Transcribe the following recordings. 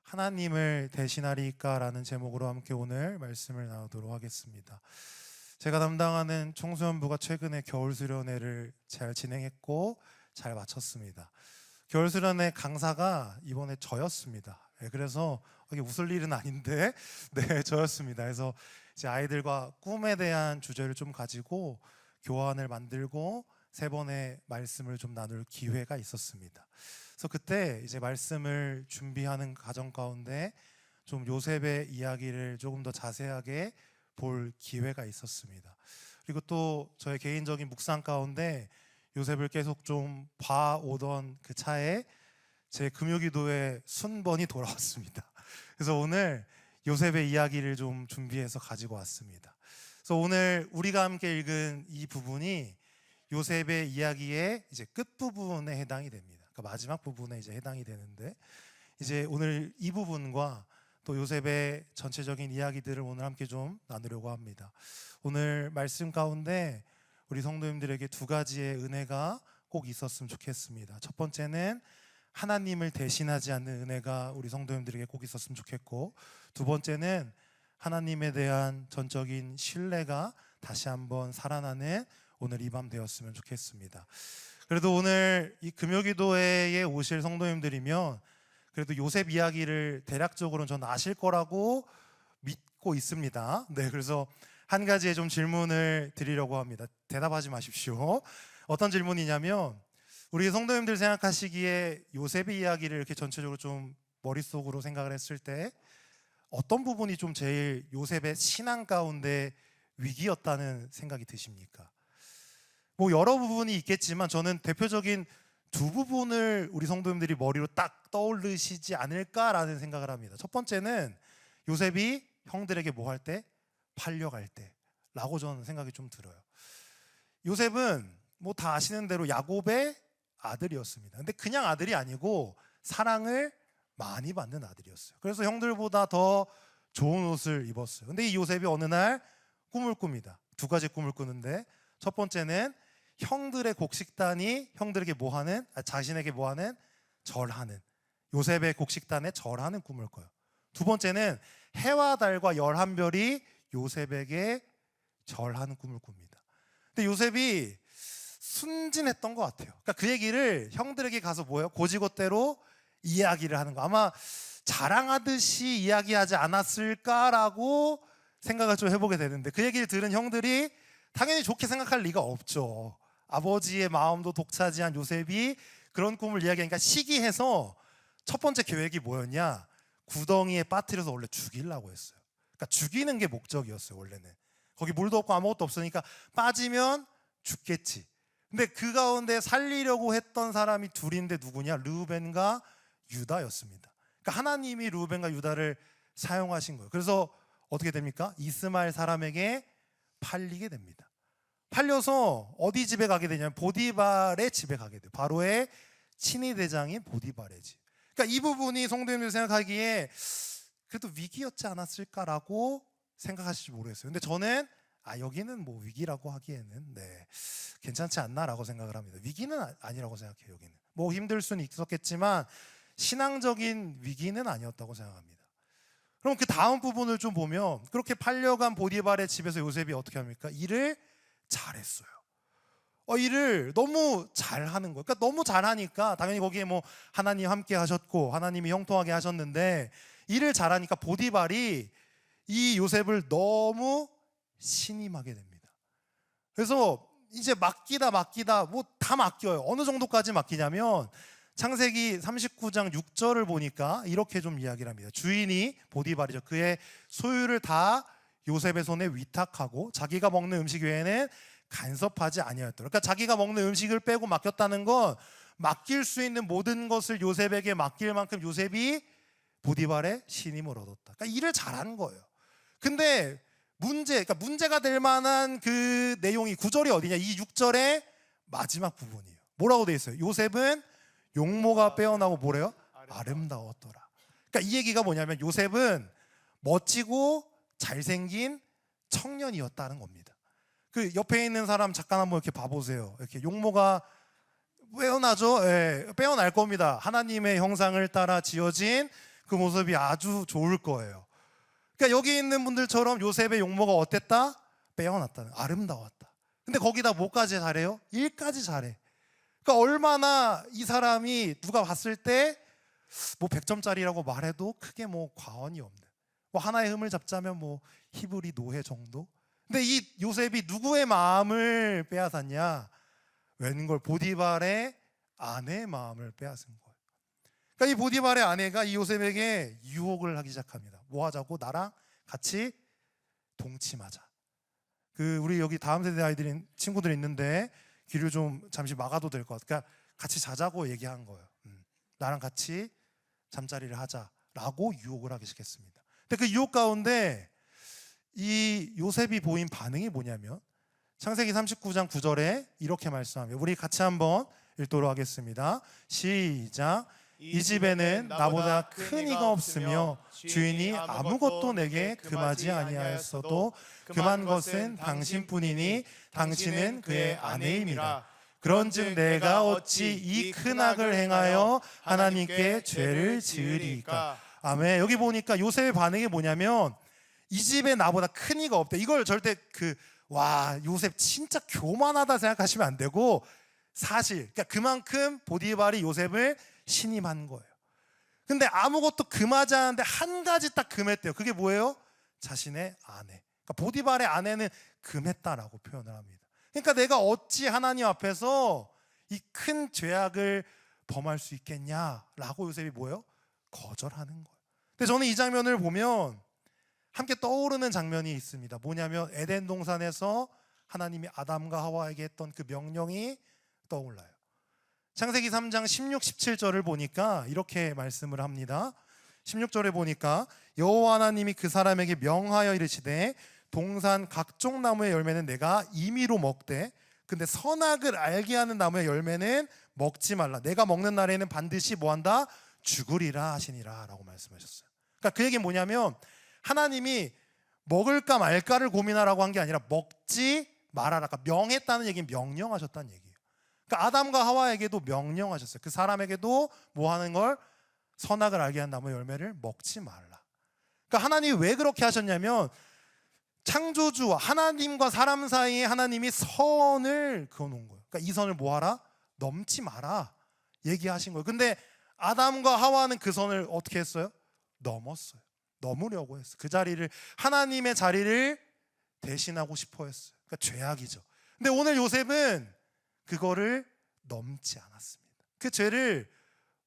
하나님을 대신하리까라는 제목으로 함께 오늘 말씀을 나누도록 하겠습니다. 제가 담당하는 청소년부가 최근에 겨울 수련회를 잘 진행했고 잘 마쳤습니다. 겨울 수련회 강사가 이번에 저였습니다. 그래서 이게 웃을 일은 아닌데 저였습니다. 그래서 이제 아이들과 꿈에 대한 주제를 좀 가지고 교환을 만들고 세 번의 말씀을 좀 나눌 기회가 있었습니다. 그래서 그때 이제 말씀을 준비하는 과정 가운데 좀 요셉의 이야기를 조금 더 자세하게 볼 기회가 있었습니다. 그리고 또 저의 개인적인 묵상 가운데 요셉을 계속 좀 봐오던 그 차에 제 금요기도의 순번이 돌아왔습니다. 그래서 오늘 요셉의 이야기를 좀 준비해서 가지고 왔습니다. 그래서 오늘 우리가 함께 읽은 이 부분이 요셉의 이야기의 이제 끝부분에 해당이 됩니다. 그러니까 마지막 부분에 이제 해당이 되는데, 이제 오늘 이 부분과 또 요셉의 전체적인 이야기들을 오늘 함께 좀 나누려고 합니다. 오늘 말씀 가운데 우리 성도님들에게 두 가지의 은혜가 꼭 있었으면 좋겠습니다. 첫 번째는 하나님을 대신하지 않는 은혜가 우리 성도님들에게 꼭 있었으면 좋겠고, 두 번째는 하나님에 대한 전적인 신뢰가 다시 한번 살아나는 오늘 이 밤 되었으면 좋겠습니다. 그래도 오늘 이 금요기도회에 오실 성도님들이면 그래도 요셉 이야기를 대략적으로는 전 아실 거라고 믿고 있습니다. 그래서 한 가지의 좀 질문을 드리려고 합니다. 대답하지 마십시오. 어떤 질문이냐면, 우리 성도님들 생각하시기에 요셉의 이야기를 이렇게 전체적으로 좀 머릿속으로 생각을 했을 때 어떤 부분이 좀 제일 요셉의 신앙 가운데 위기였다는 생각이 드십니까? 뭐 여러 부분이 있겠지만 저는 대표적인 두 부분을 우리 성도님들이 머리로 딱 떠올리시지 않을까라는 생각을 합니다. 첫 번째는 요셉이 형들에게 뭐 할 때? 팔려갈 때 라고 저는 생각이 좀 들어요. 요셉은 뭐 다 아시는 대로 야곱의 아들이었습니다. 근데 그냥 아들이 아니고 사랑을 많이 받는 아들이었어요. 그래서 형들보다 더 좋은 옷을 입었어요. 근데 이 요셉이 어느 날 꿈을 꿉니다. 두 가지 꿈을 꾸는데, 첫 번째는 형들의 곡식단이 형들에게 뭐하는, 자신에게 뭐하는? 절하는, 요셉의 곡식단에 절하는 꿈을 꿔요. 두 번째는 해와 달과 11별이 요셉에게 절하는 꿈을 꿉니다. 근데 요셉이 순진했던 것 같아요. 그러니까 그 얘기를 형들에게 가서 뭐예요? 고지고대로 이야기를 하는 거. 아마 자랑하듯이 이야기하지 않았을까라고 생각을 좀 해보게 되는데, 그 얘기를 들은 형들이 당연히 좋게 생각할 리가 없죠. 아버지의 마음도 독차지한 요셉이 그런 꿈을 이야기하니까 시기해서 첫 번째 계획이 뭐였냐? 구덩이에 빠뜨려서 원래 죽이려고 했어요. 그러니까 죽이는 게 목적이었어요. 원래는 거기 물도 없고 아무것도 없으니까 빠지면 죽겠지. 근데 그 가운데 살리려고 했던 사람이 둘인데 누구냐? 르우벤과 유다였습니다. 그러니까 하나님이 르우벤과 유다를 사용하신 거예요. 그래서 어떻게 됩니까? 이스마엘 사람에게 팔리게 됩니다. 팔려서 어디 집에 가게 되냐면 보디발의 집에 가게 돼요. 바로의 친위 대장인 보디발의 집. 그러니까 이 부분이 성도님들 생각하기에 그래도 위기였지 않았을까라고 생각하실지 모르겠어요. 근데 저는 여기는 뭐 위기라고 하기에는 괜찮지 않나라고 생각을 합니다. 위기는 아니라고 생각해요. 여기는 뭐 힘들 수는 있었겠지만 신앙적인 위기는 아니었다고 생각합니다. 그럼 그 다음 부분을 좀 보면, 그렇게 팔려간 보디발의 집에서 요셉이 어떻게 합니까? 일을 잘했어요. 일을 너무 잘하는 거예요. 그러니까 너무 잘하니까 당연히 거기에 뭐 하나님 함께 하셨고 하나님이 형통하게 하셨는데, 일을 잘하니까 보디발이 이 요셉을 너무 신임하게 됩니다. 그래서 이제 맡기다 뭐 다 맡겨요. 어느 정도까지 맡기냐면 창세기 39장 6절을 보니까 이렇게 좀 이야기를 합니다. 주인이 보디발이죠. 그의 소유를 다 요셉의 손에 위탁하고 자기가 먹는 음식 외에는 간섭하지 아니하였더라. 그러니까 자기가 먹는 음식을 빼고 맡겼다는 건 맡길 수 있는 모든 것을 요셉에게 맡길 만큼 요셉이 보디발의 신임을 얻었다. 그러니까 일을 잘한 거예요. 근데 그러니까 문제가 될 만한 그 내용이 9절이 어디냐? 이 6절의 마지막 부분이에요. 뭐라고 돼 있어요? 요셉은 용모가 빼어나고 뭐래요? 아름다웠더라. 그러니까 이 얘기가 뭐냐면 요셉은 멋지고 잘생긴 청년이었다는 겁니다. 그 옆에 있는 사람 잠깐 한번 이렇게 봐보세요. 이렇게 용모가 빼어나죠? 빼어날 겁니다. 하나님의 형상을 따라 지어진 그 모습이 아주 좋을 거예요. 그러니까 여기 있는 분들처럼 요셉의 용모가 어땠다? 빼어났다. 아름다웠다. 근데 거기다 뭐까지 잘해요? 일까지 잘해. 그러니까 얼마나 이 사람이 누가 봤을 때 뭐 100점짜리라고 말해도 크게 뭐 과언이 없는, 뭐 하나의 흠을 잡자면 뭐 히브리 노예 정도. 근데 이 요셉이 누구의 마음을 빼앗았냐? 웬걸 보디발의 아내의 마음을 빼앗은 거예요. 그러니까 이 보디발의 아내가 이 요셉에게 유혹을 하기 시작합니다. 뭐 하자고? 나랑 같이 동침하자. 우리 여기 다음 세대 아이들인 친구들 있는데 귀를 좀 잠시 막아도 될 것 같아요. 그러니까 같이 자자고 얘기한 거예요. 나랑 같이 잠자리를 하자라고 유혹을 하기 시작했습니다. 근데 그 유혹 가운데 이 요셉이 보인 반응이 뭐냐면 창세기 39장 9절에 이렇게 말씀합니다. 우리 같이 한번 읽도록 하겠습니다. 시작. 이 집에는 나보다 큰 이가 없으며 주인이 아무것도 내게 금하지 아니하였어도 금한 것은 당신뿐이니 당신은 그의 아내임이라. 그런즉 내가 어찌 이 큰 악을 행하여 하나님께 죄를 지으리이까. 아멘. 여기 보니까 요셉의 반응이 뭐냐면 이 집에 나보다 큰 이가 없대. 이걸 절대 와 요셉 진짜 교만하다 생각하시면 안 되고, 사실 그러니까 그만큼 보디발이 요셉을 신임한 거예요. 근데 아무것도 금하지 않았는데 한 가지 딱 금했대요. 그게 뭐예요? 자신의 아내. 그러니까 보디발의 아내는 금했다라고 표현을 합니다. 그러니까 내가 어찌 하나님 앞에서 이 큰 죄악을 범할 수 있겠냐라고 요셉이 뭐예요? 거절하는 거예요. 근데 저는 이 장면을 보면 함께 떠오르는 장면이 있습니다. 뭐냐면 에덴 동산에서 하나님이 아담과 하와에게 했던 그 명령이 떠올라요. 창세기 3장 16, 17절을 보니까 이렇게 말씀을 합니다. 16절에 보니까 여호와 하나님이 그 사람에게 명하여 이르시되 동산 각종 나무의 열매는 내가 임의로 먹되 근데 선악을 알게 하는 나무의 열매는 먹지 말라. 내가 먹는 날에는 반드시 뭐한다? 죽으리라 하시니라 라고 말씀하셨어요. 그러니까 그 얘기는 뭐냐면 하나님이 먹을까 말까를 고민하라고 한 게 아니라 먹지 말아라. 그러니까 명했다는 얘기는 명령하셨다는 얘기예요. 그러니까 아담과 하와에게도 명령하셨어요. 그 사람에게도 뭐 하는 걸? 선악을 알게 한 나무의 열매를 먹지 말라. 그러니까 하나님이 왜 그렇게 하셨냐면 창조주와 하나님과 사람 사이에 하나님이 선을 그어놓은 거예요. 그러니까 이 선을 뭐 하라? 넘지 마라 얘기하신 거예요. 근데 아담과 하와는 그 선을 어떻게 했어요? 넘었어요. 넘으려고 했어요. 그 자리를, 하나님의 자리를 대신하고 싶어 했어요. 그러니까 죄악이죠. 근데 오늘 요셉은 그거를 넘지 않았습니다. 그 죄를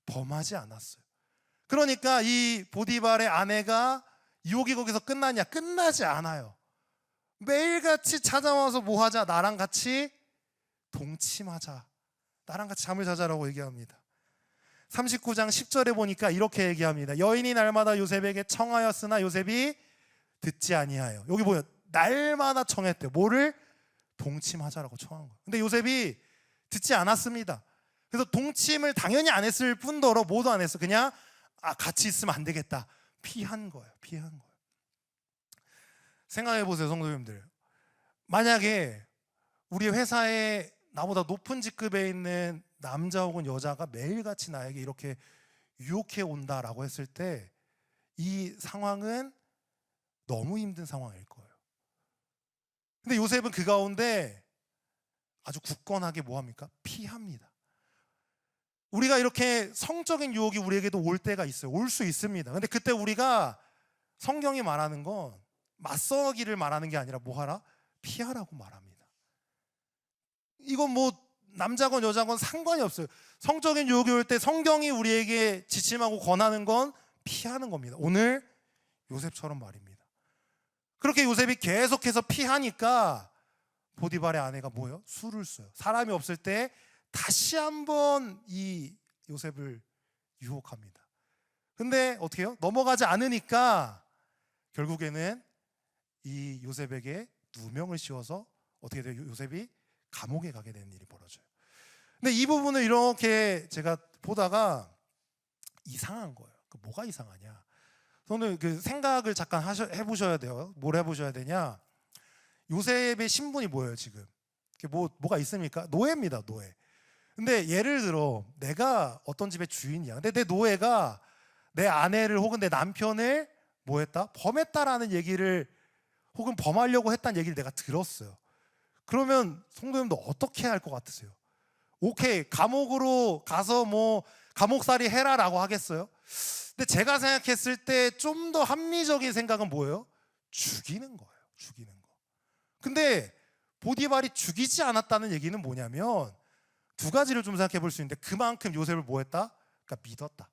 범하지 않았어요. 그러니까 이 보디발의 아내가 유혹이 거기서 끝나냐? 끝나지 않아요. 매일같이 찾아와서 뭐 하자? 나랑 같이 동침하자. 나랑 같이 잠을 자자라고 얘기합니다. 39장 10절에 보니까 이렇게 얘기합니다. 여인이 날마다 요셉에게 청하였으나 요셉이 듣지 아니하여. 여기 보여. 날마다 청했대요. 뭐를? 동침하자라고 청한 거예요. 근데 요셉이 듣지 않았습니다. 그래서 동침을 당연히 안 했을 뿐더러 뭐도 안 했어. 그냥 같이 있으면 안 되겠다. 피한 거예요. 피한 거예요. 생각해 보세요, 성도님들. 만약에 우리 회사에 나보다 높은 직급에 있는 남자 혹은 여자가 매일같이 나에게 이렇게 유혹해 온다라고 했을 때 이 상황은 너무 힘든 상황일 거예요. 근데 요셉은 그 가운데 아주 굳건하게 뭐 합니까? 피합니다. 우리가 이렇게 성적인 유혹이 우리에게도 올 때가 있어요. 올 수 있습니다. 근데 그때 우리가 성경이 말하는 건 맞서기를 말하는 게 아니라 뭐 하라? 피하라고 말합니다. 이건 뭐 남자건 여자건 상관이 없어요. 성적인 유혹이 올 때 성경이 우리에게 지침하고 권하는 건 피하는 겁니다. 오늘 요셉처럼 말입니다. 그렇게 요셉이 계속해서 피하니까 보디발의 아내가 뭐예요? 술을 써요. 사람이 없을 때 다시 한번 이 요셉을 유혹합니다. 근데 어떻게 해요? 넘어가지 않으니까 결국에는 이 요셉에게 누명을 씌워서 어떻게 돼요? 요셉이 감옥에 가게 되는 일이 벌어져요. 근데 이 부분을 이렇게 제가 보다가 이상한 거예요. 뭐가 이상하냐? 저는 그 생각을 잠깐 해보셔야 돼요. 뭘 해보셔야 되냐? 요셉의 신분이 뭐예요 지금? 뭐가 있습니까? 노예입니다, 노예. 근데 예를 들어 내가 어떤 집의 주인이야. 근데 내 노예가 내 아내를 혹은 내 남편을 뭐 했다? 범했다라는 얘기를 혹은 범하려고 했다는 얘기를 내가 들었어요. 그러면 성도님도 어떻게 할 것 같으세요? 오케이, 감옥으로 가서 뭐 감옥살이 해라라고 하겠어요? 근데 제가 생각했을 때 좀 더 합리적인 생각은 뭐예요? 죽이는 거예요. 죽이는 거. 근데 보디발이 죽이지 않았다는 얘기는 뭐냐면 두 가지를 좀 생각해 볼 수 있는데, 그만큼 요셉을 뭐 했다? 그러니까 믿었다.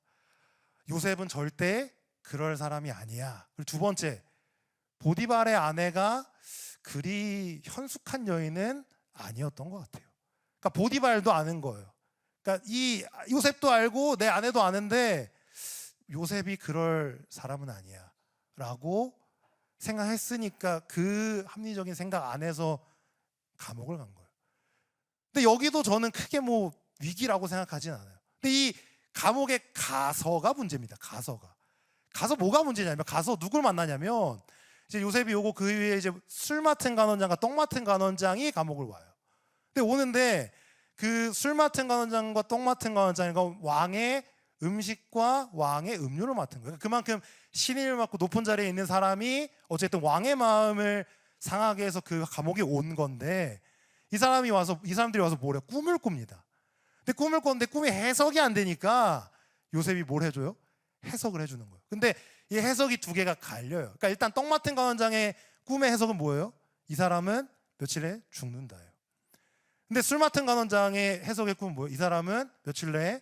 요셉은 절대 그럴 사람이 아니야. 그리고 두 번째, 보디발의 아내가 그리 현숙한 여인은 아니었던 것 같아요. 그러니까 보디발도 아는 거예요. 그러니까 이 요셉도 알고 내 아내도 아는데 요셉이 그럴 사람은 아니야 라고 생각했으니까 그 합리적인 생각 안에서 감옥을 간 거예요. 근데 여기도 저는 크게 뭐 위기라고 생각하진 않아요. 근데 이 감옥에 가서가 문제입니다. 가서 뭐가 문제냐면, 가서 누굴 만나냐면 이제 요셉이 오고 그 위에 이제 술 맡은 간원장과 떡 맡은 간원장이 감옥을 와요. 근데 오는데 그 술 맡은 간원장과 떡 맡은 간원장이 왕의 음식과 왕의 음료를 맡은 거예요. 그만큼 신임을 맡고 높은 자리에 있는 사람이 어쨌든 왕의 마음을 상하게 해서 그 감옥에 온 건데, 이 사람들이 와서 뭐래? 꿈을 꿉니다. 근데 꿈을 꿨는데 꿈이 해석이 안 되니까 요셉이 뭘 해줘요? 해석을 해주는 거예요. 근데 이 해석이 두 개가 갈려요. 그러니까 일단 떡 맡은 간원장의 꿈의 해석은 뭐예요? 이 사람은 며칠에 죽는다예요. 근데 술 맡은 간원장의 해석의 꿈은 뭐예요? 이 사람은 며칠 내에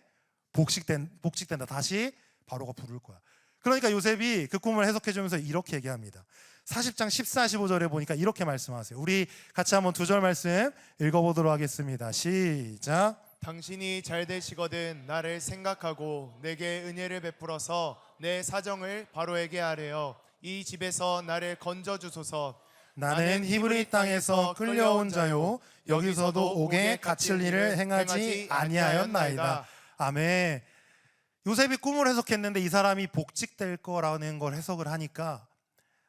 복직된다. 다시 바로가 부를 거야. 그러니까 요셉이 그 꿈을 해석해주면서 이렇게 얘기합니다. 40장 14, 15절에 보니까 이렇게 말씀하세요. 우리 같이 한번 두 절 말씀 읽어보도록 하겠습니다. 시작. 당신이 잘 되시거든 나를 생각하고 내게 은혜를 베풀어서 내 사정을 바로에게 아뢰어 이 집에서 나를 건져 주소서. 나는 히브리 땅에서 끌려온 자요 여기서도 옥에 갇힐 일을 행하지 아니하였나이다. 아멘. 요셉이 꿈을 해석했는데 이 사람이 복직될 거라는 걸 해석을 하니까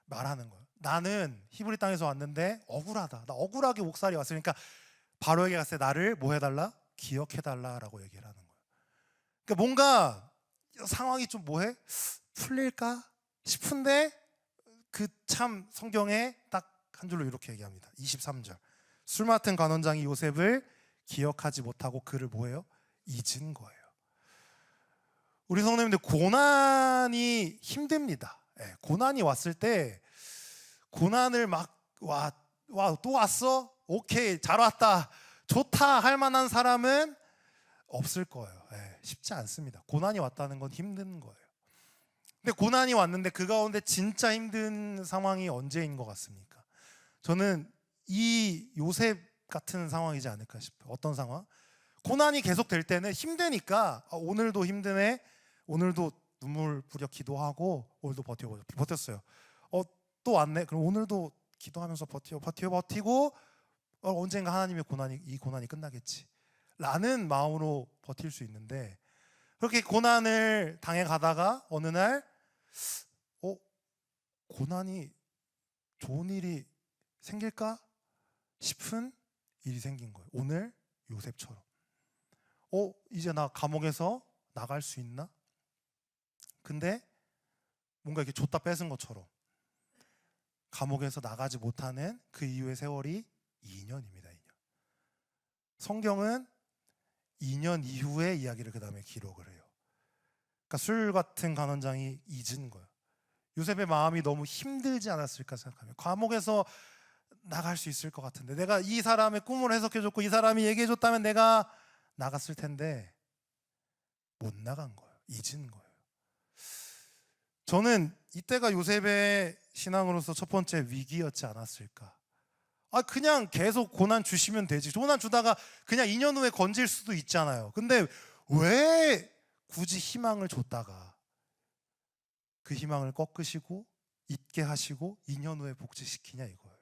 말하는 거예요. 나는 히브리 땅에서 왔는데 억울하다. 나 억울하게 옥살이 왔으니까 바로에게 갔을 때 나를 뭐 해달라? 기억해달라라고 얘기를 하는 거예요. 그러니까 뭔가 상황이 좀 뭐해? 풀릴까 싶은데 그 참 성경에 딱 한 줄로 이렇게 얘기합니다. 23절. 술 맡은 간원장이 요셉을 기억하지 못하고 그를 뭐해요? 잊은 거예요. 우리 성도님들 고난이 힘듭니다. 고난이 왔을 때 고난을 막 또 왔어? 오케이, 잘 왔다, 좋다 할 만한 사람은 없을 거예요. 쉽지 않습니다. 고난이 왔다는 건 힘든 거예요. 근데 고난이 왔는데 그 가운데 진짜 힘든 상황이 언제인 것 같습니까? 저는 이 요셉 같은 상황이지 않을까 싶어요. 어떤 상황? 고난이 계속 될 때는 힘드니까 오늘도 힘드네, 오늘도 눈물 뿌려 기도하고 오늘도 버텼어요. 또 왔네, 그럼 오늘도 기도하면서 버티고 언젠가 하나님의 이 고난이 끝나겠지 라는 마음으로 버틸 수 있는데, 그렇게 고난을 당해 가다가 어느 날 고난이 좋은 일이 생길까 싶은 일이 생긴 거예요. 오늘 요셉처럼 이제 나 감옥에서 나갈 수 있나? 근데 뭔가 이렇게 줬다 뺏은 것처럼 감옥에서 나가지 못하는 그 이후의 세월이 2년입니다. 2년. 성경은 2년 이후의 이야기를 그 다음에 기록을 해요. 그러니까 술 같은 간원장이 잊은 거예요. 요셉의 마음이 너무 힘들지 않았을까 생각하면 감옥에서 나갈 수 있을 것 같은데, 내가 이 사람의 꿈을 해석해줬고 이 사람이 얘기해줬다면 내가 나갔을 텐데 못 나간 거예요. 잊은 거예요. 저는 이때가 요셉의 신앙으로서 첫 번째 위기였지 않았을까. 그냥 계속 고난 주시면 되지. 고난 주다가 그냥 2년 후에 건질 수도 있잖아요. 근데 왜 굳이 희망을 줬다가 그 희망을 꺾으시고 잊게 하시고 2년 후에 복직시키냐 이거예요.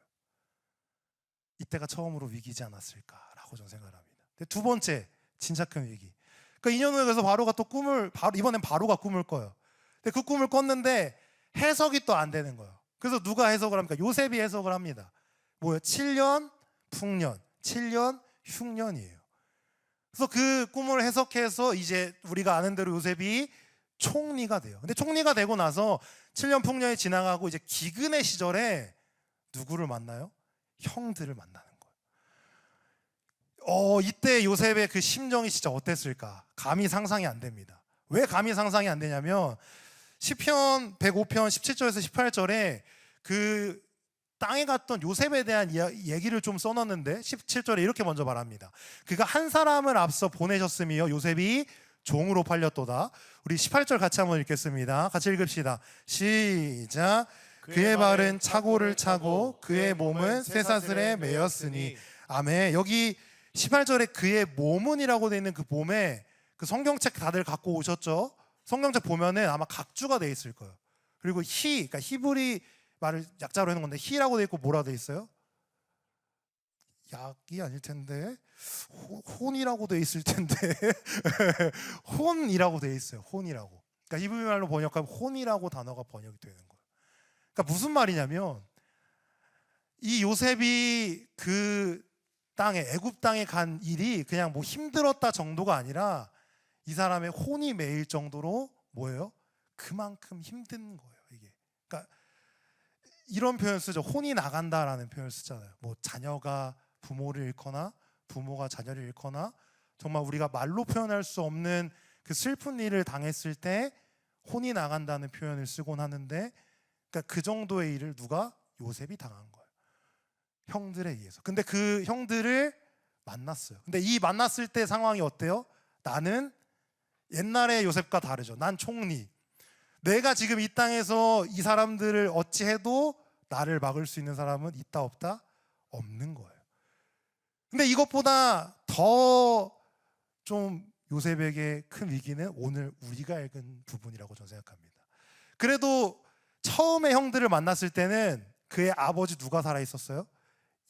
이때가 처음으로 위기지 않았을까라고 저는 생각을 합니다. 두 번째 진짜 큰 위기. 그러니까 2년 후에 그래서 바로가 또 이번엔 바로가 꿈을 꿔요. 근데 그 꿈을 꿨는데 해석이 또 안 되는 거예요. 그래서 누가 해석을 합니까? 요셉이 해석을 합니다. 뭐예요? 7년 풍년, 7년 흉년이에요. 그래서 그 꿈을 해석해서 이제 우리가 아는 대로 요셉이 총리가 돼요. 근데 총리가 되고 나서 7년 풍년이 지나가고 이제 기근의 시절에 누구를 만나요? 형들을 만나는 거예요. 이때 요셉의 그 심정이 진짜 어땠을까? 감히 상상이 안 됩니다. 왜 감히 상상이 안 되냐면 시편 105편 17절에서 18절에 그 땅에 갔던 요셉에 대한 얘기를 좀 써놨는데 17절에 이렇게 먼저 말합니다. 그가 한 사람을 앞서 보내셨으며 요셉이 종으로 팔렸도다. 우리 18절 같이 한번 읽겠습니다. 같이 읽읍시다. 시작. 그의 발은 차고를 차고 그의 몸은 쇠사슬에 매였으니. 아멘. 여기 18절에 그의 몸은이라고 되어 있는 그 몸에 그 성경책 다들 갖고 오셨죠? 성경책 보면은 아마 각주가 돼 있을 거예요. 그리고 그러니까 히브리 말을 약자로 해놓은 건데 히라고 돼 있고 뭐라고 돼 있어요? 약이 아닐 텐데 혼이라고 돼 있을 텐데 혼이라고 돼 있어요. 혼이라고. 그러니까 히브리 말로 번역하면 혼이라고 단어가 번역이 되는 거예요. 그러니까 무슨 말이냐면 이 요셉이 그 땅에 애굽 땅에 간 일이 그냥 뭐 힘들었다 정도가 아니라 이 사람의 혼이 매일 정도로 뭐예요? 그만큼 힘든 거예요. 이게. 그러니까 이런 표현 쓰죠. 혼이 나간다라는 표현을 쓰잖아요. 뭐 자녀가 부모를 잃거나 부모가 자녀를 잃거나 정말 우리가 말로 표현할 수 없는 그 슬픈 일을 당했을 때 혼이 나간다는 표현을 쓰곤 하는데 그러니까 그 정도의 일을 누가? 요셉이 당한 거예요. 형들에 의해서. 근데 그 형들을 만났어요. 근데 이 만났을 때 상황이 어때요? 나는 옛날의 요셉과 다르죠. 난 총리. 내가 지금 이 땅에서 이 사람들을 어찌해도 나를 막을 수 있는 사람은 있다 없다? 없는 거예요. 근데 이것보다 더 좀 요셉에게 큰 위기는 오늘 우리가 읽은 부분이라고 저는 생각합니다. 그래도 처음에 형들을 만났을 때는 그의 아버지 누가 살아 있었어요?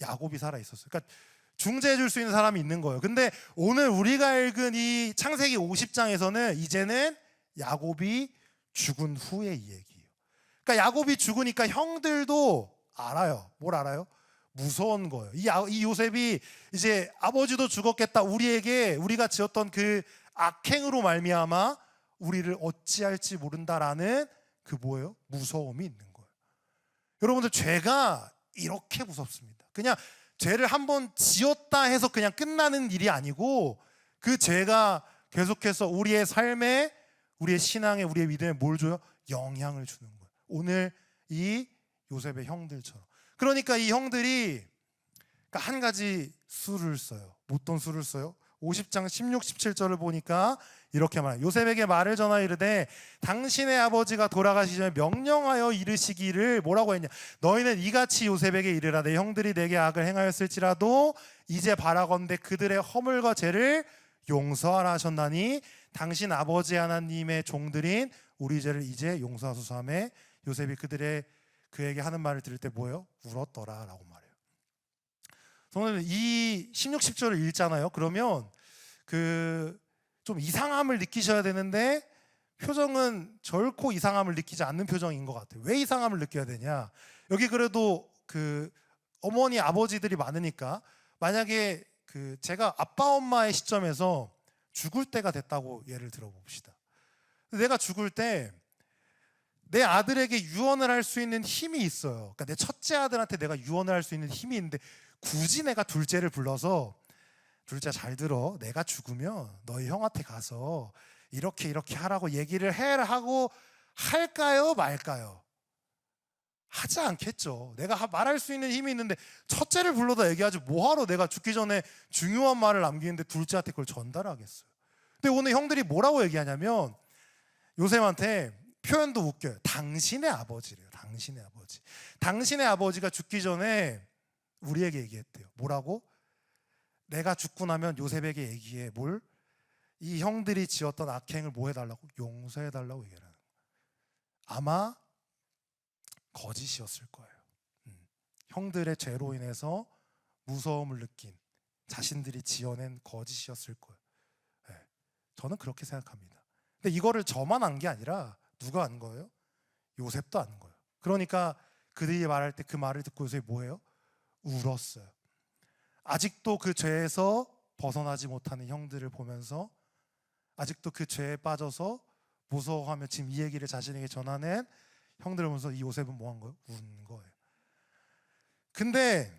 야곱이 살아 있었어요. 그러니까 중재해 줄 수 있는 사람이 있는 거예요. 근데 오늘 우리가 읽은 이 창세기 50장에서는 이제는 야곱이 죽은 후의 이야기예요. 그러니까 야곱이 죽으니까 형들도 알아요. 뭘 알아요? 무서운 거예요. 이 요셉이 이제 아버지도 죽었겠다. 우리가 지었던 그 악행으로 말미암아 우리를 어찌할지 모른다라는 그 뭐예요? 무서움이 있는 거예요. 여러분들 죄가 이렇게 무섭습니다. 그냥 죄를 한번 지었다 해서 그냥 끝나는 일이 아니고 그 죄가 계속해서 우리의 삶에 우리의 신앙에 우리의 믿음에 뭘 줘요? 영향을 주는 거예요. 오늘 이 요셉의 형들처럼. 그러니까 이 형들이 한 가지 수를 써요. 어떤 수를 써요? 50장 16, 17절을 보니까 이렇게 말해요. 요셉에게 말을 전하 이르되 당신의 아버지가 돌아가시기 전에 명령하여 이르시기를 뭐라고 했냐? 너희는 이같이 요셉에게 이르라 내 형들이 내게 악을 행하였을지라도 이제 바라건대 그들의 허물과 죄를 용서하라 하셨나니 당신 아버지 하나님의 종들인 우리 죄를 이제 용서하소서 하며 요셉이 그에게 하는 말을 들을 때 뭐예요? 울었더라라고 말해요. 저는 이 16, 17절을 읽잖아요. 그러면 좀 이상함을 느끼셔야 되는데 표정은 결코 이상함을 느끼지 않는 표정인 것 같아요. 왜 이상함을 느껴야 되냐? 여기 그래도 어머니 아버지들이 많으니까 만약에 제가 아빠 엄마의 시점에서 죽을 때가 됐다고 예를 들어봅시다. 내가 죽을 때 내 아들에게 유언을 할 수 있는 힘이 있어요. 그러니까 내 첫째 아들한테 내가 유언을 할 수 있는 힘이 있는데 굳이 내가 둘째를 불러서 둘째 잘 들어. 내가 죽으면 너희 형한테 가서 이렇게 하라고 얘기를 하고 할까요? 말까요? 하지 않겠죠. 내가 말할 수 있는 힘이 있는데 첫째를 불러다 얘기하지 뭐하러 내가 죽기 전에 중요한 말을 남기는데 둘째한테 그걸 전달하겠어요. 근데 오늘 형들이 뭐라고 얘기하냐면 요셉한테 표현도 웃겨요. 당신의 아버지래요. 당신의 아버지. 당신의 아버지가 죽기 전에 우리에게 얘기했대요. 뭐라고? 내가 죽고 나면 요셉에게 얘기해. 뭘? 이 형들이 지었던 악행을 뭐 해달라고? 용서해달라고 얘기하는 거예요. 아마 거짓이었을 거예요. 형들의 죄로 인해서 무서움을 느낀 자신들이 지어낸 거짓이었을 거예요. 네, 저는 그렇게 생각합니다. 근데 이거를 저만 안 게 아니라 누가 안 거예요? 요셉도 안 거예요. 그러니까 그들이 말할 때 그 말을 듣고 요셉이 뭐예요? 울었어요. 아직도 그 죄에서 벗어나지 못하는 형들을 보면서 아직도 그 죄에 빠져서 무서워하며 지금 이 얘기를 자신에게 전하는 형들을 보면서 이 요셉은 뭐 한 거예요? 운 거예요. 근데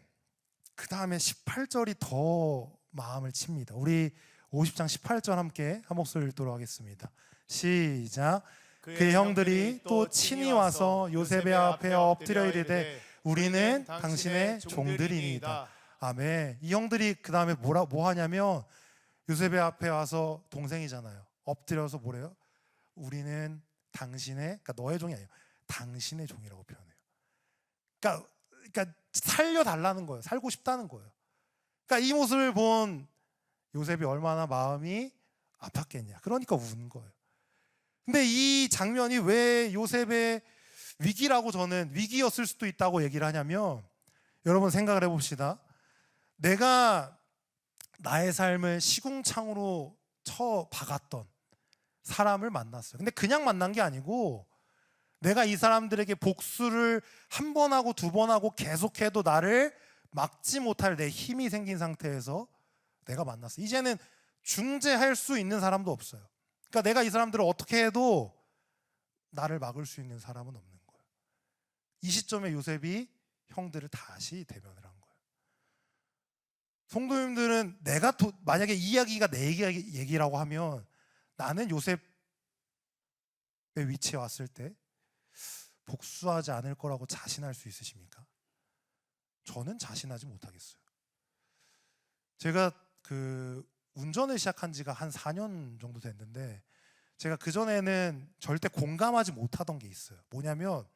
그 다음에 18절이 더 마음을 칩니다. 우리 50장 18절 함께 한 목소리 읽도록 하겠습니다. 시작. 그의 형들이 또 친히 와서 요셉의 앞에 엎드려 이르되 우리는 당신의 종들이니이다. 아멘. 이 형들이 그 다음에 뭐 하냐면 요셉의 앞에 와서 동생이잖아요. 엎드려서 뭐래요? 우리는 당신의, 그러니까 너의 종이 아니에요. 당신의 종이라고 표현해요. 그러니까 살려달라는 거예요. 살고 싶다는 거예요. 그러니까 이 모습을 본 요셉이 얼마나 마음이 아팠겠냐. 그러니까 운 거예요. 근데 이 장면이 왜 요셉의 위기라고, 저는 위기였을 수도 있다고 얘기를 하냐면, 여러분 생각을 해봅시다. 내가 나의 삶을 시궁창으로 쳐 박았던 사람을 만났어요. 근데 그냥 만난 게 아니고 내가 이 사람들에게 복수를 한 번 하고 두 번 하고 계속해도 나를 막지 못할 내 힘이 생긴 상태에서 내가 만났어요. 이제는 중재할 수 있는 사람도 없어요. 그러니까 내가 이 사람들을 어떻게 해도 나를 막을 수 있는 사람은 없는 거예요. 이 시점에 요셉이 형들을 다시 대면을 한 거예요. 성도님들은 만약에 이 이야기가 내 얘기라고 하면 나는 요셉의 위치에 왔을 때 복수하지 않을 거라고 자신할 수 있으십니까? 저는 자신하지 못하겠어요. 제가 운전을 시작한 지가 한 4년 정도 됐는데, 제가 그전에는 절대 공감하지 못하던 게 있어요. 뭐냐면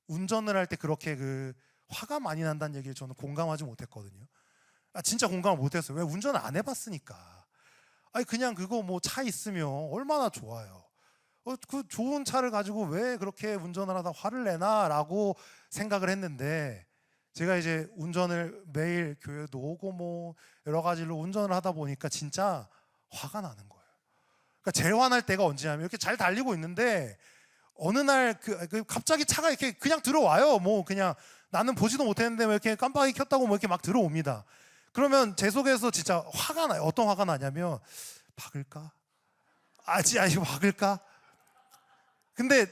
운전을 할 때 그렇게 화가 많이 난다는 얘기를 저는 공감하지 못했거든요. 진짜 공감을 못했어요. 왜? 운전을 안 해봤으니까. 아니 그냥 그거 뭐 차 있으면 얼마나 좋아요. 그 좋은 차를 가지고 왜 그렇게 운전을 하다 화를 내나라고 생각을 했는데, 제가 이제 운전을 매일 교회도 오고 뭐 여러 가지로 운전을 하다 보니까 진짜 화가 나는 거예요. 그러니까 제일 화날 때가 언제냐면, 이렇게 잘 달리고 있는데 어느 날 갑자기 차가 이렇게 그냥 들어와요. 뭐 그냥 나는 보지도 못했는데 뭐 이렇게 깜빡이 켰다고 뭐 이렇게 막 들어옵니다. 그러면 제 속에서 진짜 화가 나요. 어떤 화가 나냐면, 박을까? 아니 박을까? 근데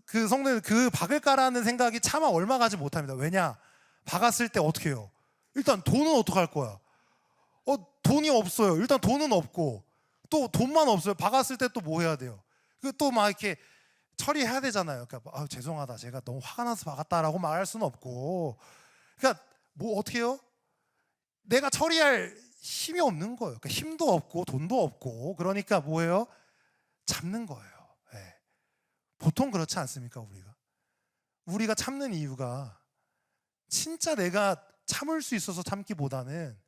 그 성도님, 박을까라는 생각이 차마 얼마 가지 못합니다. 왜냐? 박았을 때 어떻게 해요? 일단 돈은 어떡할 거야? 돈이 없어요. 일단 돈은 없고, 또 돈만 없어요. 박았을 때 또 뭐 해야 돼요? 또 막 이렇게 처리해야 되잖아요. 그러니까 죄송하다, 제가 너무 화가 나서 박았다라고 말할 수는 없고, 그러니까 뭐 어떻게 해요? 내가 처리할 힘이 없는 거예요. 그러니까 힘도 없고 돈도 없고, 그러니까 뭐예요? 참는 거예요. 네. 보통 그렇지 않습니까? 우리가 참는 이유가 진짜 내가 참을 수 있어서 참기보다는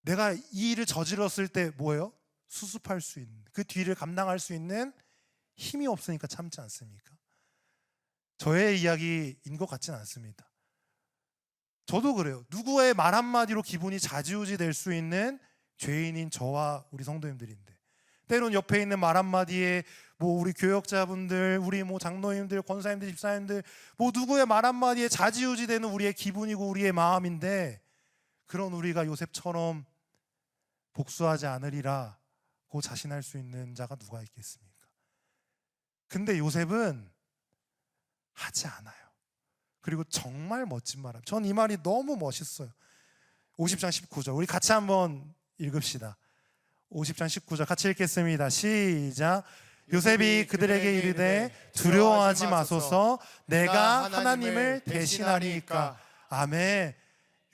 내가 이 일을 저질렀을 때 뭐예요? 수습할 수 있는, 그 뒤를 감당할 수 있는 힘이 없으니까 참지 않습니까? 저의 이야기인 것 같지는 않습니다. 저도 그래요. 누구의 말 한마디로 기분이 좌지우지 될 수 있는 죄인인 저와 우리 성도님들인데, 때론 옆에 있는 말 한마디에 뭐 우리 교역자분들, 우리 뭐 장로님들, 권사님들, 집사님들, 뭐 누구의 말 한마디에 좌지우지 되는 우리의 기분이고 우리의 마음인데, 그런 우리가 요셉처럼 복수하지 않으리라고 자신할 수 있는 자가 누가 있겠습니까? 근데 요셉은 하지 않아요. 그리고 정말 멋진 말합니다. 전 이 말이 너무 멋있어요. 50장 19절 우리 같이 한번 읽읍시다. 50장 19절 같이 읽겠습니다. 시작. 요셉이 그들에게 이르되 두려워하지 마소서, 내가 하나님을 대신하리이까. 아멘.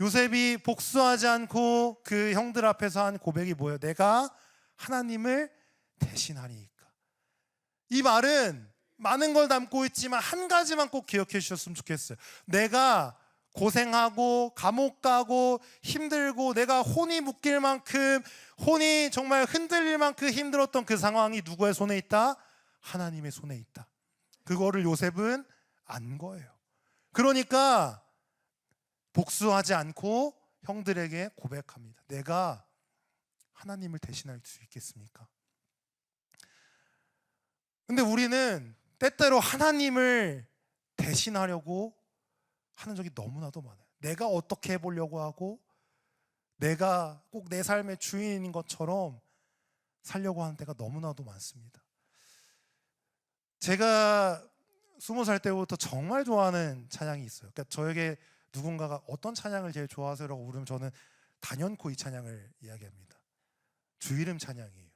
요셉이 복수하지 않고 그 형들 앞에서 한 고백이 뭐예요? 내가 하나님을 대신하리이까. 이 말은 많은 걸 담고 있지만 한 가지만 꼭 기억해 주셨으면 좋겠어요. 내가 고생하고 감옥 가고 힘들고 내가 혼이 묶일 만큼, 혼이 정말 흔들릴 만큼 힘들었던 그 상황이 누구의 손에 있다? 하나님의 손에 있다. 그거를 요셉은 안 거예요. 그러니까 복수하지 않고 형들에게 고백합니다. 내가 하나님을 대신할 수 있겠습니까? 근데 우리는 때때로 하나님을 대신하려고 하는 적이 너무나도 많아요. 내가 어떻게 해보려고 하고, 내가 꼭 내 삶의 주인인 것처럼 살려고 하는 때가 너무나도 많습니다. 제가 20살 때부터 정말 좋아하는 찬양이 있어요. 그러니까 저에게 누군가가 어떤 찬양을 제일 좋아하세요라고 물으면 저는 단연코 이 찬양을 이야기합니다. 주 이름 찬양이에요.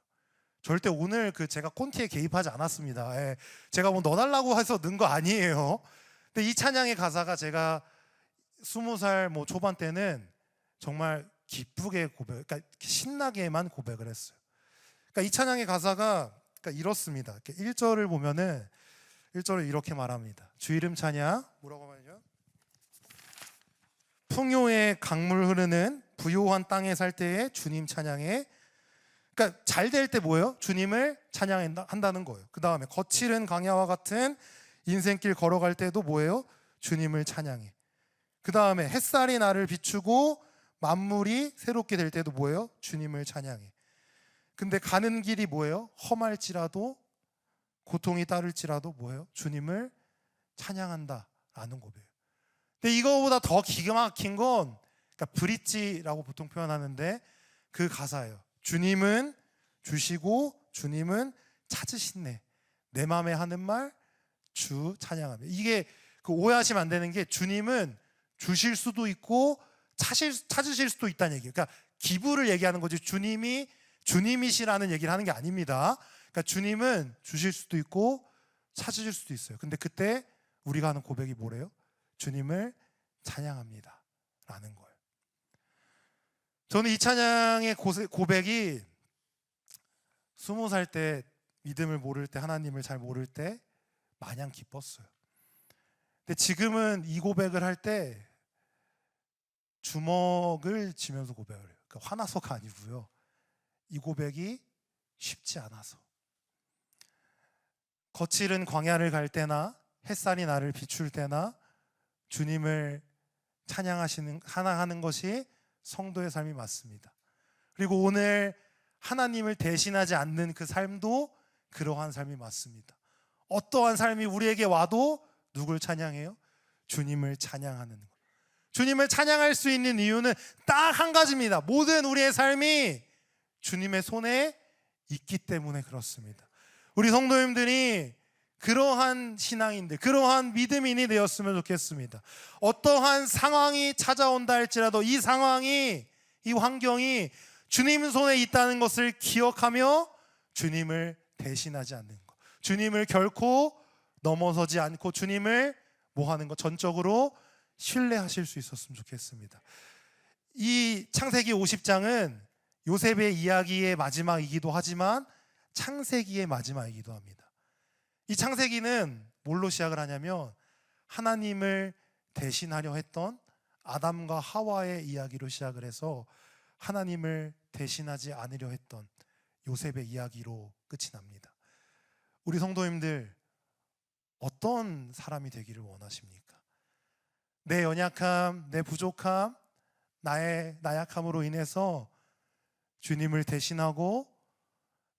절대 오늘 제가 콘티에 개입하지 않았습니다. 예, 제가 뭐 넣어달라고 해서 넣은 거 아니에요. 근데 이 찬양의 가사가 제가 20살 뭐 초반 때는 정말 기쁘게 그러니까 신나게만 고백을 했어요. 그러니까 이 찬양의 가사가 그러니까 이렇습니다. 1절을 보면은 1절을 이렇게 말합니다. 주 이름 찬양 뭐라고 하냐면 풍요의 강물 흐르는 부요한 땅에 살 때에 주님 찬양해. 그러니까 잘 될 때 뭐예요? 주님을 찬양한다는 거예요. 그 다음에 거칠은 강야와 같은 인생길 걸어갈 때도 뭐예요? 주님을 찬양해. 그 다음에 햇살이 나를 비추고 만물이 새롭게 될 때도 뭐예요? 주님을 찬양해. 근데 가는 길이 뭐예요? 험할지라도 고통이 따를지라도 뭐예요? 주님을 찬양한다라는 고백이에요. 근데 이거보다 더 기가 막힌 건 그러니까 브릿지라고 보통 표현하는데 그 가사예요. 주님은 주시고 주님은 찾으시네. 내 마음에 하는 말 주 찬양하며. 이게 오해하시면 안 되는 게 주님은 주실 수도 있고 찾으실 수도 있다는 얘기예요. 그러니까 기부를 얘기하는 거지 주님이 주님이시라는 얘기를 하는 게 아닙니다. 그러니까 주님은 주실 수도 있고 찾으실 수도 있어요. 근데 그때 우리가 하는 고백이 뭐래요? 주님을 찬양합니다 라는 거예요. 저는 이 찬양의 고백이 20살 때 믿음을 모를 때 하나님을 잘 모를 때 마냥 기뻤어요. 근데 지금은 이 고백을 할 때 주먹을 쥐면서 고백을 해요. 그러니까 화나서가 아니고요. 이 고백이 쉽지 않아서. 거칠은 광야를 갈 때나 햇살이 나를 비출 때나 주님을 찬양하는 것이 성도의 삶이 맞습니다. 그리고 오늘 하나님을 대신하지 않는 그 삶도 그러한 삶이 맞습니다. 어떠한 삶이 우리에게 와도 누굴 찬양해요? 주님을 찬양하는 것. 주님을 찬양할 수 있는 이유는 딱 한 가지입니다. 모든 우리의 삶이 주님의 손에 있기 때문에 그렇습니다. 우리 성도님들이 그러한 신앙인들, 그러한 믿음인이 되었으면 좋겠습니다. 어떠한 상황이 찾아온다 할지라도 이 상황이, 이 환경이 주님 손에 있다는 것을 기억하며 주님을 대신하지 않는 것, 주님을 결코 넘어서지 않고 주님을 뭐 하는 것, 전적으로 신뢰하실 수 있었으면 좋겠습니다. 이 창세기 50장은 요셉의 이야기의 마지막이기도 하지만 창세기의 마지막이기도 합니다. 이 창세기는 뭘로 시작을 하냐면 하나님을 대신하려 했던 아담과 하와의 이야기로 시작을 해서 하나님을 대신하지 않으려 했던 요셉의 이야기로 끝이 납니다. 우리 성도님들 어떤 사람이 되기를 원하십니까? 내 연약함, 내 부족함, 나의 나약함으로 인해서 주님을 대신하고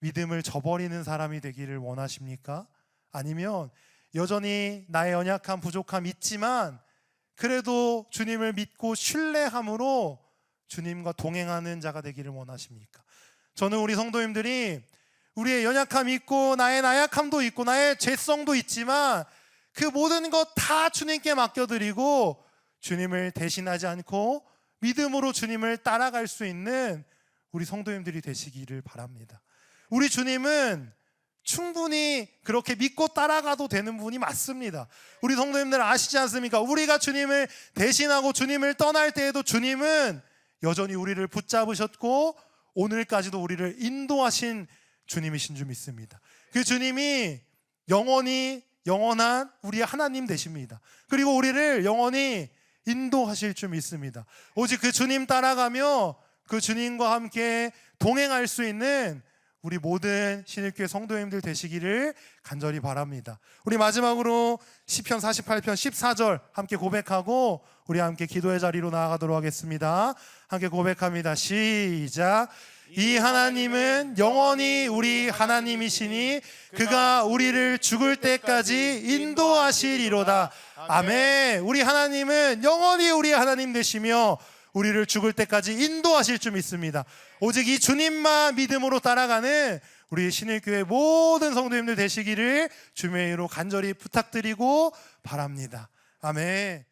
믿음을 저버리는 사람이 되기를 원하십니까? 아니면 여전히 나의 연약함, 부족함 있지만 그래도 주님을 믿고 신뢰함으로 주님과 동행하는 자가 되기를 원하십니까? 저는 우리 성도님들이 우리의 연약함이 있고 나의 나약함도 있고 나의 죄성도 있지만 그 모든 것 다 주님께 맡겨드리고 주님을 대신하지 않고 믿음으로 주님을 따라갈 수 있는 우리 성도님들이 되시기를 바랍니다. 우리 주님은 충분히 그렇게 믿고 따라가도 되는 분이 맞습니다. 우리 성도님들 아시지 않습니까? 우리가 주님을 대신하고 주님을 떠날 때에도 주님은 여전히 우리를 붙잡으셨고 오늘까지도 우리를 인도하신 주님이신 줄 믿습니다. 그 주님이 영원한 우리의 하나님 되십니다. 그리고 우리를 영원히 인도하실 줄 믿습니다. 오직 그 주님 따라가며 그 주님과 함께 동행할 수 있는 우리 모든 신일교회 성도님들 되시기를 간절히 바랍니다. 우리 마지막으로 시편 48편 14절 함께 고백하고 우리 함께 기도의 자리로 나아가도록 하겠습니다. 함께 고백합니다. 시작. 이 하나님은 영원히 우리 하나님이시니 그가 우리를 죽을 때까지 인도하시리로다. 아멘. 우리 하나님은 영원히 우리 하나님 되시며 우리를 죽을 때까지 인도하실 줄 믿습니다. 오직 이 주님만 믿음으로 따라가는 우리 신일교회 모든 성도님들 되시기를 주의 이름으로 간절히 부탁드리고 바랍니다. 아멘.